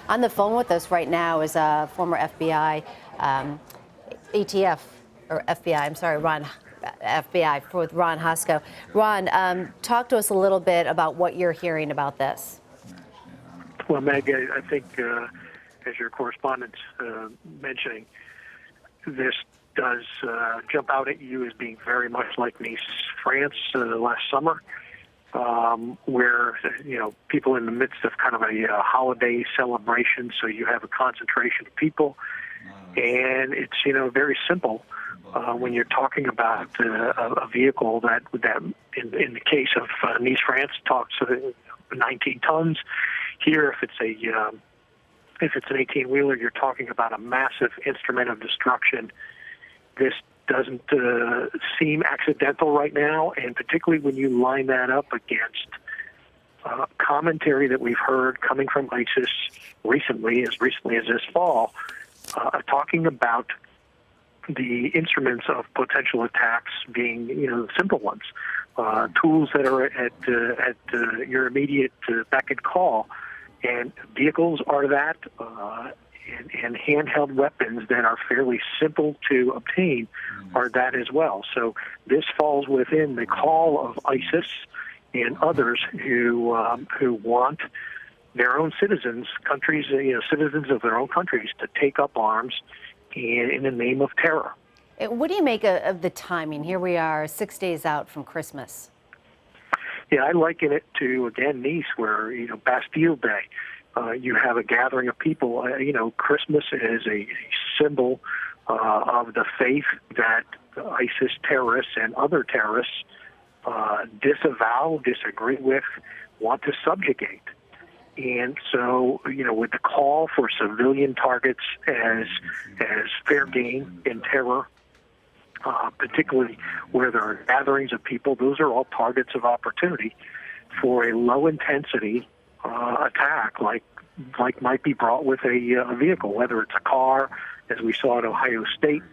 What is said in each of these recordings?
On the phone with us right now is a former FBI ATF, or FBI, I'm sorry, FBI, with Ron Hosko. Ron, talk to us a little bit about what you're hearing about this. Well, Meg, I think, as your correspondent's mentioning, this does jump out at you as being very much like Nice, France, last summer, where, people in the midst of kind of a holiday celebration, so you have a concentration of people, and it's, very simple. When you're talking about a vehicle that in the case of Nice, France, talks 19 tons. Here, if it's an 18-wheeler, you're talking about a massive instrument of destruction. This doesn't seem accidental right now, and particularly when you line that up against commentary that we've heard coming from ISIS recently as this fall, talking about the instruments of potential attacks being, simple ones, tools that are at your immediate beck and call, and vehicles are that, and handheld weapons that are fairly simple to obtain are that as well. So this falls within the call of ISIS and others who want their own citizens, citizens of their own countries, to take up arms in the name of terror. What do you make of the timing? Here we are 6 days out from Christmas. Yeah, I liken it to, again, Nice, where, Bastille Day. You have a gathering of people. Christmas is a symbol of the faith that ISIS terrorists and other terrorists disavow, disagree with, want to subjugate. And so, with the call for civilian targets as fair game in terror, particularly where there are gatherings of people, those are all targets of opportunity for a low-intensity attack like might be brought with a vehicle, whether it's a car, as we saw at Ohio State,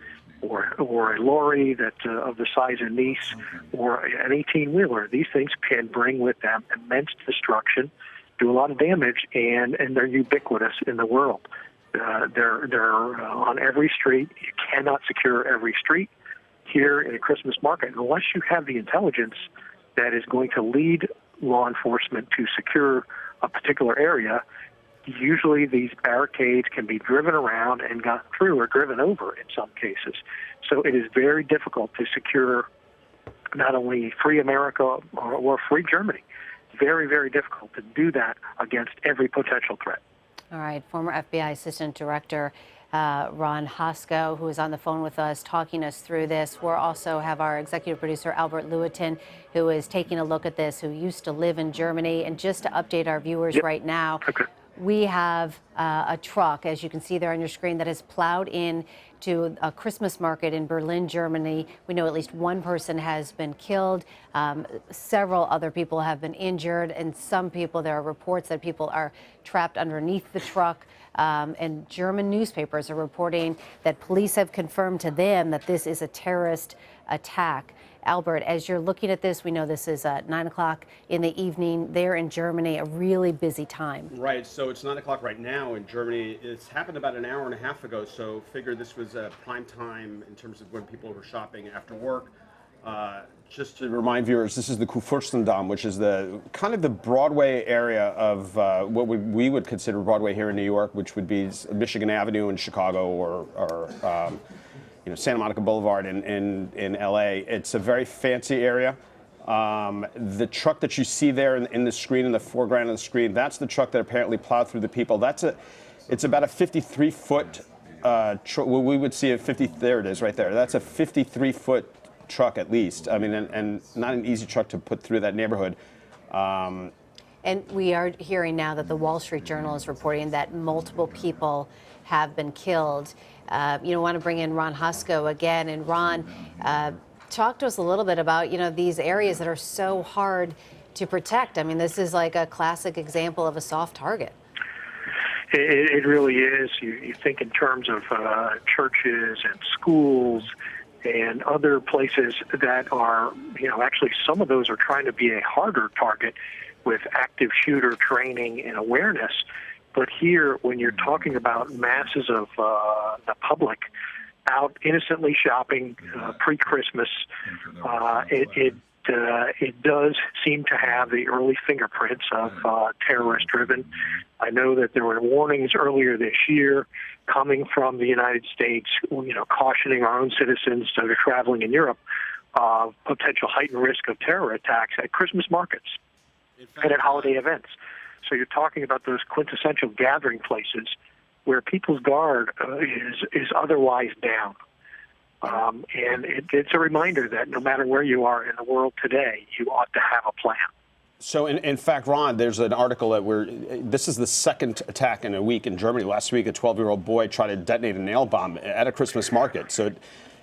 or a lorry that of the size of Nice, or an 18-wheeler. These things can bring with them immense destruction, do a lot of damage, and they're ubiquitous in the world. They're on every street. You cannot secure every street here in a Christmas market unless you have the intelligence that is going to lead law enforcement to secure a particular area. Usually these barricades can be driven around and got through or driven over in some cases. So it is very difficult to secure not only free America or free Germany. Very, very difficult to do that against every potential threat. All right, former FBI Assistant Director Ron Hosko, who is on the phone with us, talking us through this. We'll also have our executive producer, Albert Lewitton, who is taking a look at this, who used to live in Germany. And just to update our viewers right now, we have a truck, as you can see there on your screen, that has plowed in to a Christmas market in Berlin, Germany. We know at least one person has been killed. Several other people have been injured, and there are reports that people are trapped underneath the truck. And German newspapers are reporting that police have confirmed to them that this is a terrorist attack. Albert, as you're looking at this, we know this is 9 o'clock in the evening there in Germany, a really busy time. Right, so it's 9 o'clock right now in Germany. It's happened about an hour and a half ago, so figure this was prime time in terms of when people were shopping after work. Just to remind viewers, this is the Kurfürstendamm, which is the kind of the Broadway area of what we would consider Broadway here in New York, which would be Michigan Avenue in Chicago, or Santa Monica Boulevard in LA. It's a very fancy area. The truck that you see there in the screen, in the foreground of the screen, that's the truck that apparently plowed through the people. It's about a 53-foot truck. Well, we would see a 50. There it is, right there. That's a 53-foot truck at least. I mean, and not an easy truck to put through that neighborhood. And we are hearing now that the Wall Street Journal is reporting that multiple people have been killed. Want to bring in Ron Hosko again. And Ron, talk to us a little bit about, these areas that are so hard to protect. I mean, this is like a classic example of a soft target. It really is. You think in terms of churches and schools and other places that are, actually some of those are trying to be a harder target with active shooter training and awareness. But here, when you're talking about masses of the public out innocently shopping pre-Christmas, it does seem to have the early fingerprints of terrorist-driven. I know that there were warnings earlier this year coming from the United States, cautioning our own citizens that are traveling in Europe of potential heightened risk of terror attacks at Christmas markets and at holiday events. So you're talking about those quintessential gathering places where people's guard is otherwise down. And it's a reminder that no matter where you are in the world today, you ought to have a plan. So, in fact, Ron, there's an article that this is the second attack in a week in Germany. Last week, a 12-year-old boy tried to detonate a nail bomb at a Christmas market. So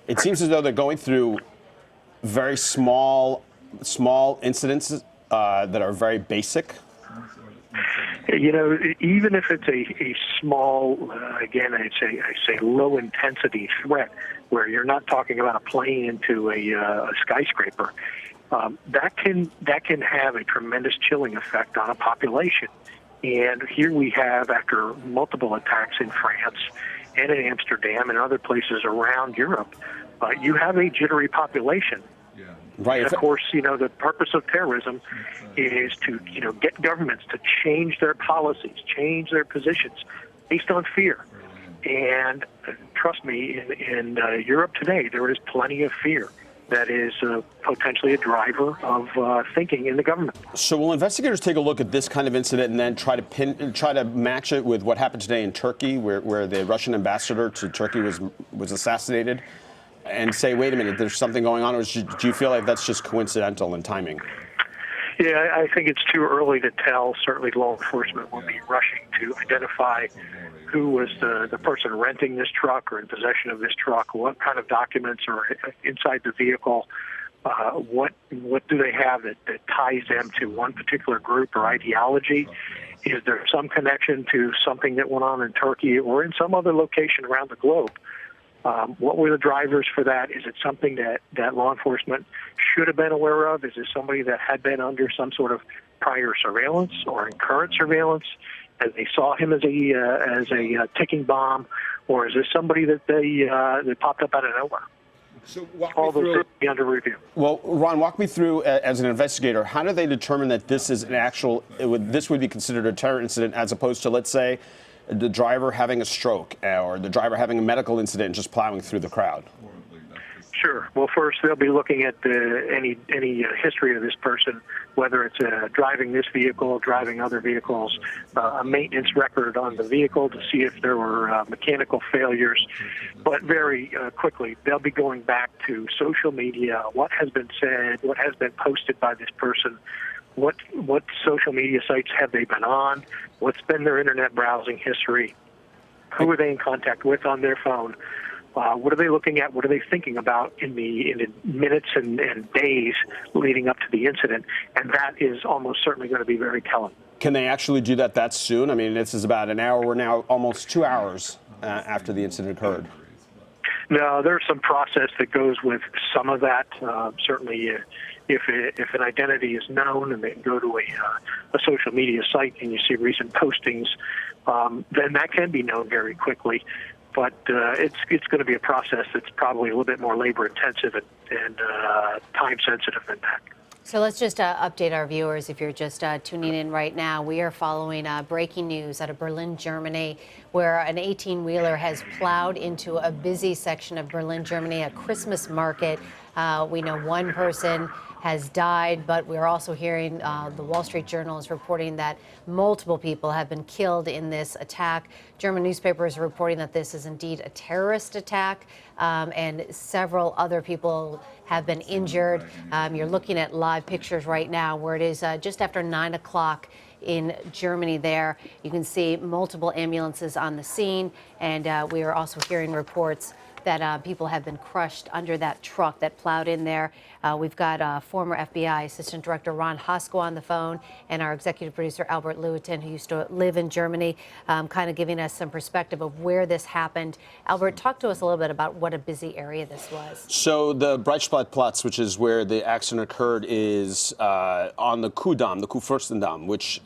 it seems as though they're going through very small incidents that are very basic. Even if it's a small, again, I say low-intensity threat, where you're not talking about a plane into a skyscraper, that can have a tremendous chilling effect on a population. And here we have, after multiple attacks in France and in Amsterdam and other places around Europe, you have a jittery population. Right. And of course, the purpose of terrorism is to, get governments to change their policies, change their positions based on fear. And trust me, in Europe today, there is plenty of fear that is potentially a driver of thinking in the government. So will investigators take a look at this kind of incident and then try to match it with what happened today in Turkey, where the Russian ambassador to Turkey was assassinated, and say, wait a minute, there's something going on, or do you feel like that's just coincidental in timing? Yeah, I think it's too early to tell. Certainly law enforcement will be rushing to identify who was the person renting this truck or in possession of this truck, what kind of documents are inside the vehicle, what do they have that ties them to one particular group or ideology. Is there some connection to something that went on in Turkey or in some other location around the globe? What were the drivers for that? Is it something that law enforcement should have been aware of? Is it somebody that had been under some sort of prior surveillance or in current surveillance, and they saw him as a ticking bomb, or is this somebody that they popped up out of nowhere? So all those will be under review. Well, Ron, walk me through, as an investigator, how do they determine that this is this would be considered a terror incident, as opposed to, let's say, the driver having a stroke or the driver having a medical incident and just plowing through the crowd? Sure. Well, first they'll be looking at any history of this person, whether it's driving this vehicle, driving other vehicles, a maintenance record on the vehicle to see if there were mechanical failures. But very quickly, they'll be going back to social media, what has been said, what has been posted by this person, what social media sites have they been on, what's been their internet browsing history, who are they in contact with on their phone. What are they looking at? What are they thinking about in the minutes and days leading up to the incident? And that is almost certainly going to be very telling. Can they actually do that soon? I mean, this is about an hour. We're now almost 2 hours after the incident occurred. No, there's some process that goes with some of that. Certainly, if an identity is known and they go to a social media site and you see recent postings, then that can be known very quickly. But it's going to be a process that's probably a little bit more labor-intensive and time-sensitive than that. So let's just update our viewers. If you're just tuning in right now, we are following breaking news out of Berlin, Germany, where an 18-wheeler has plowed into a busy section of Berlin, Germany, a Christmas market. We know one person has died, but we're also hearing the Wall Street Journal is reporting that multiple people have been killed in this attack. German newspapers are reporting that this is indeed a terrorist attack, and several other people have been injured. You're looking at live pictures right now where it is just after 9 o'clock in Germany there. You can see multiple ambulances on the scene, and we are also hearing reports that people have been crushed under that truck that plowed in there. We've got former FBI Assistant Director Ron Hosko on the phone, and our executive producer Albert Lewitton, who used to live in Germany, kind of giving us some perspective of where this happened. Albert, talk to us a little bit about what a busy area this was. So the Breitscheidplatz, which is where the accident occurred, is on the Kuhdamm, the Kurfürstendamm, which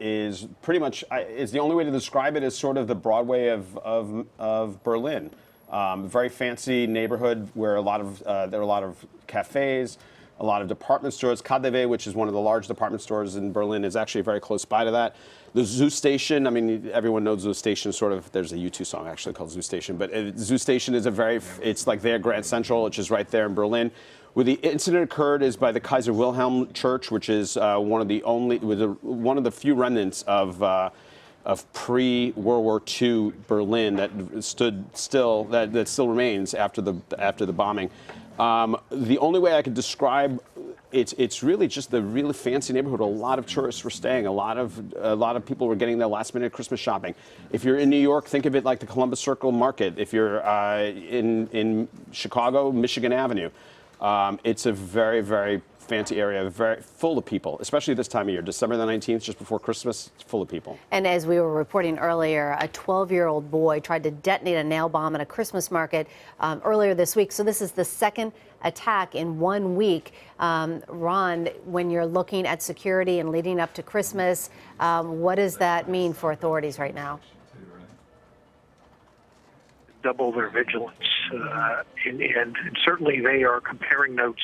is pretty much, is the only way to describe it, is sort of the Broadway of Berlin. Very fancy neighborhood where there are a lot of cafes, a lot of department stores. KaDeWe, which is one of the large department stores in Berlin, is actually very close by to that. The Zoo Station, I mean, everyone knows Zoo Station, sort of, there's a U2 song actually called Zoo Station, but Zoo Station is it's like their Grand Central, which is right there in Berlin. Where the incident occurred is by the Kaiser Wilhelm Church, which is one of the few remnants of pre-World War II Berlin that stood still, that still remains after the bombing. The only way I could describe it's really just a really fancy neighborhood. A lot of tourists were staying. A lot of people were getting their last-minute Christmas shopping. If you're in New York, think of it like the Columbus Circle Market. If you're in Chicago, Michigan Avenue, it's a very, very fancy area, very full of people, especially this time of year. December the 19th, just before Christmas, it's full of people. And as we were reporting earlier, a 12-year-old boy tried to detonate a nail bomb at a Christmas market earlier this week. So this is the second attack in 1 week. Ron, when you're looking at security and leading up to Christmas, what does that mean for authorities right now? Double their vigilance, and certainly they are comparing notes,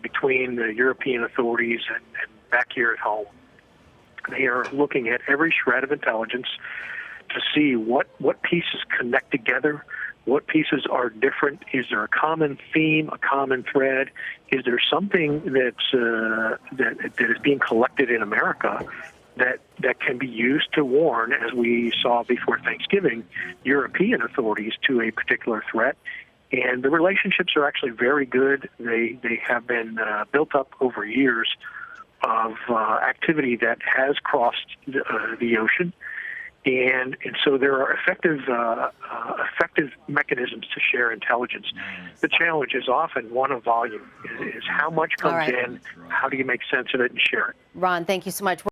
between the European authorities and back here at home. They are looking at every shred of intelligence to see what pieces connect together, what pieces are different. Is there a common theme, a common thread? Is there something that is being collected in America that can be used to warn, as we saw before Thanksgiving, European authorities to a particular threat? And the relationships are actually very good. They have been built up over years of activity that has crossed the ocean. And so there are effective mechanisms to share intelligence. The challenge is often one of volume, is how much comes in, how do you make sense of it and share it? Ron, thank you so much.